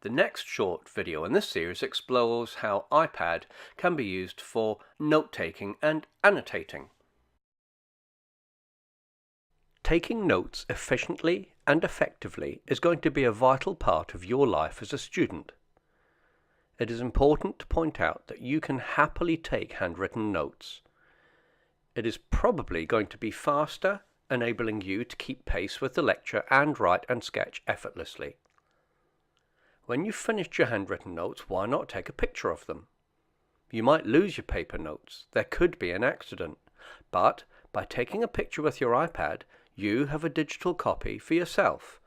The next short video in this series explores how iPad can be used for note-taking and annotating. Taking notes efficiently and effectively is going to be a vital part of your life as a student. It is important to point out that you can happily take handwritten notes. It is probably going to be faster, enabling you to keep pace with the lecture and write and sketch effortlessly. When you've finished your handwritten notes, why not take a picture of them? You might lose your paper notes. There could be an accident. But by taking a picture with your iPad, you have a digital copy for yourself,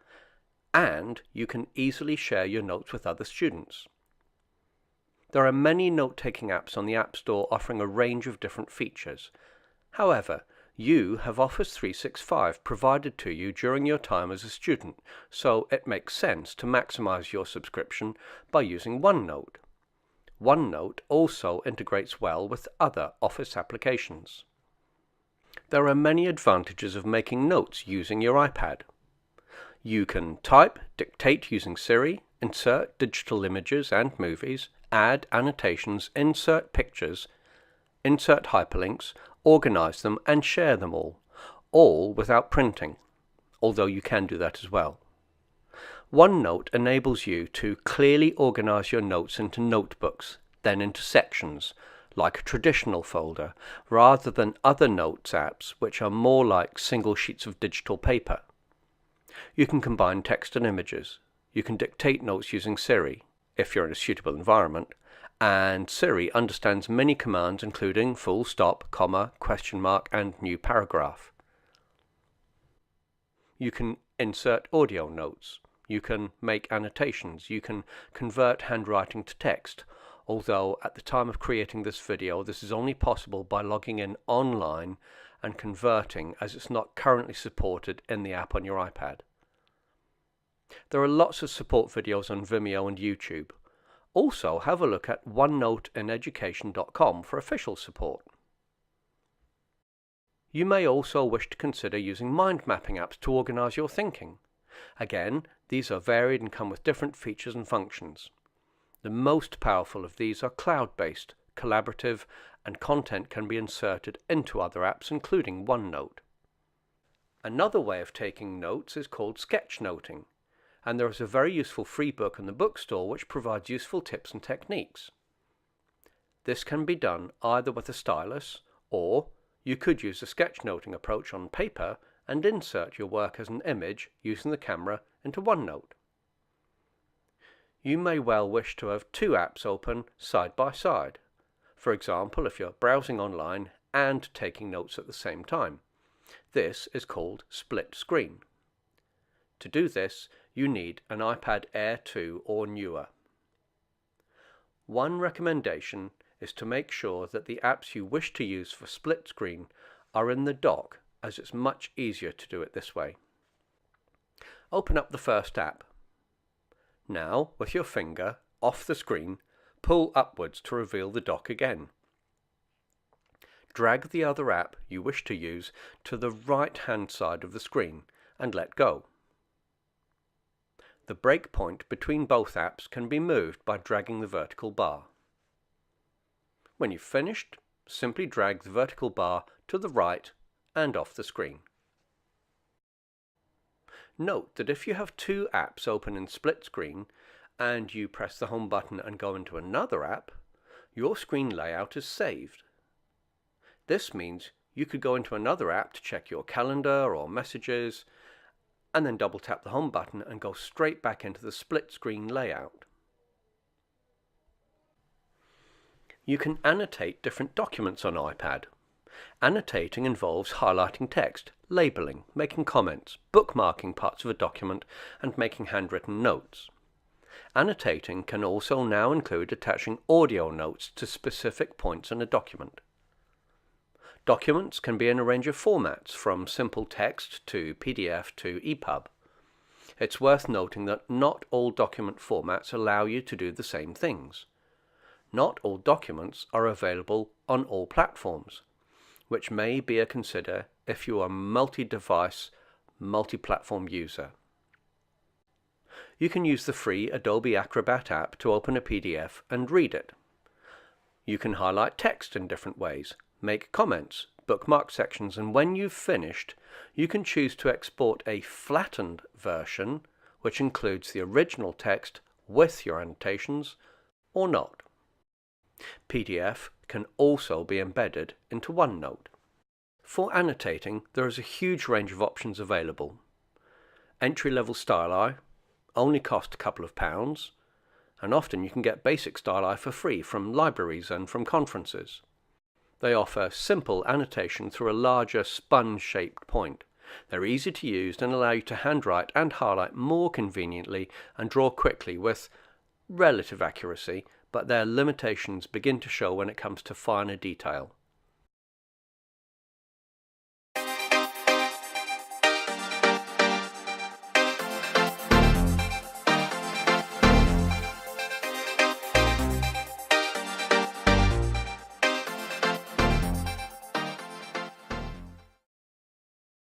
and you can easily share your notes with other students. There are many note-taking apps on the App Store offering a range of different features. However, you have Office 365 provided to you during your time as a student, so it makes sense to maximize your subscription by using OneNote. OneNote also integrates well with other Office applications. There are many advantages of making notes using your iPad. You can type, dictate using Siri, insert digital images and movies, add annotations, insert pictures, insert hyperlinks, organize them and share them all without printing, although you can do that as well. OneNote enables you to clearly organize your notes into notebooks, then into sections, like a traditional folder, rather than other notes apps which are more like single sheets of digital paper. You can combine text and images. You can dictate notes using Siri, if you're in a suitable environment, and Siri understands many commands including full stop, comma, question mark, and new paragraph. You can insert audio notes. You can make annotations. You can convert handwriting to text, although at the time of creating this video this is only possible by logging in online and converting, as it's not currently supported in the app on your iPad. There are lots of support videos on Vimeo and YouTube. Also, have a look at onenoteineducation.com for official support. You may also wish to consider using mind mapping apps to organize your thinking. Again, these are varied and come with different features and functions. The most powerful of these are cloud-based, collaborative, and content can be inserted into other apps, including OneNote. Another way of taking notes is called sketchnoting, and there is a very useful free book in the bookstore which provides useful tips and techniques. This can be done either with a stylus, or you could use a sketchnoting approach on paper and insert your work as an image using the camera into OneNote. You may well wish to have two apps open side by side. For example, if you're browsing online and taking notes at the same time. This is called split screen. To do this, you need an iPad Air 2 or newer. One recommendation is to make sure that the apps you wish to use for split screen are in the dock, as it's much easier to do it this way. Open up the first app. Now, with your finger off the screen, pull upwards to reveal the dock again. Drag the other app you wish to use to the right-hand side of the screen and let go. The breakpoint between both apps can be moved by dragging the vertical bar. When you've finished, simply drag the vertical bar to the right and off the screen. Note that if you have two apps open in split screen and you press the home button and go into another app, your screen layout is saved. This means you could go into another app to check your calendar or messages, and then double tap the home button and go straight back into the split screen layout. You can annotate different documents on iPad. Annotating involves highlighting text, labeling, making comments, bookmarking parts of a document, and making handwritten notes. Annotating can also now include attaching audio notes to specific points in a document. Documents can be in a range of formats, from simple text to PDF to EPUB. It's worth noting that not all document formats allow you to do the same things. Not all documents are available on all platforms, which may be a consider if you are a multi-device, multi-platform user. You can use the free Adobe Acrobat app to open a PDF and read it. You can highlight text in different ways, make comments, bookmark sections, and when you've finished, you can choose to export a flattened version, which includes the original text with your annotations, or not. PDF can also be embedded into OneNote. For annotating, there is a huge range of options available. Entry-level styli only cost a couple of pounds, and often you can get basic styli for free from libraries and from conferences. They offer simple annotation through a larger sponge-shaped point. They're easy to use and allow you to handwrite and highlight more conveniently and draw quickly with relative accuracy, but their limitations begin to show when it comes to finer detail.